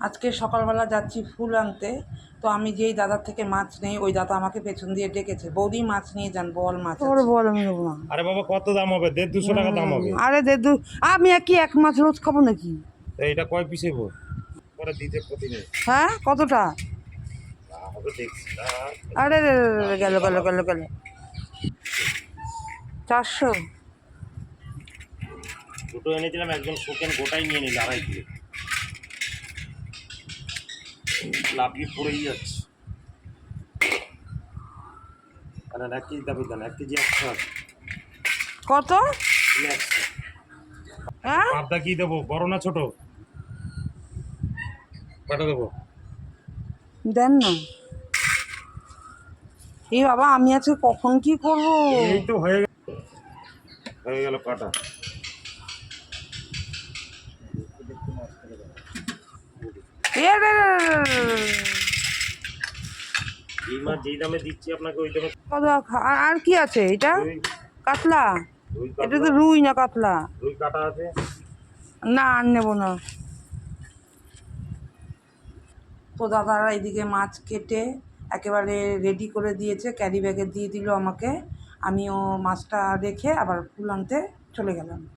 আজকে সকালবেলা যাচ্ছি ফুল আনতে, তো আমি যেই দাদার থেকে মাছ নেই ওই দাদা আমাকে পেছন দিয়ে ডেকেছে, বৌদি মাছ নিয়ে যান, বল মাছ ওরে আছে। বল আমি নেবো না। আরে বাবা কত দাম হবে? 150-200 টাকা দাম হবে। আরে আমি এক মাছ রোজ খাবো নাকি? তো এটা কয় পিস হইব? পরে দিতে প্রতিদিন হ্যাঁ কতটা? হবে দেখছি না। আরে রে রে রে, গেল গেল গেল গেল 400। দুটো এনেছিলাম, একজন শুকেন গোটাই নিয়ে নিল 2.5 কিলো। লাভলি পড়েই যাচ্ছে। কারণ 1 কেজি দাবি দেন, 1 কেজি 100 আছে। কত? 100। হ্যাঁ পাবদা কি দেবো, বড় না ছোট? কটা দেবো? দেন না। এই বাবা আমি আজকে কখন কি করবো? এই তো হয়ে গেল, হয়ে গেল কাটা। এ রে রে রে রে রে রে। এই মাছ যেই দামে দিচ্ছি আপনাকে ওই দামে। কত আর কি আছে এটা? রুই, কাতলা? রুই এটা তো কাতলা, রুই না কাতলা? রুই কাটা আছে। না আর নেবো না। তো দাদারা এদিকে মাছ কেটে একেবারে রেডি করে দিয়েছে, ক্যারি ব্যাগে দিয়ে দিল আমাকে। আমিও মাছটা রেখে আবার ফুল আনতে চলে গেলাম।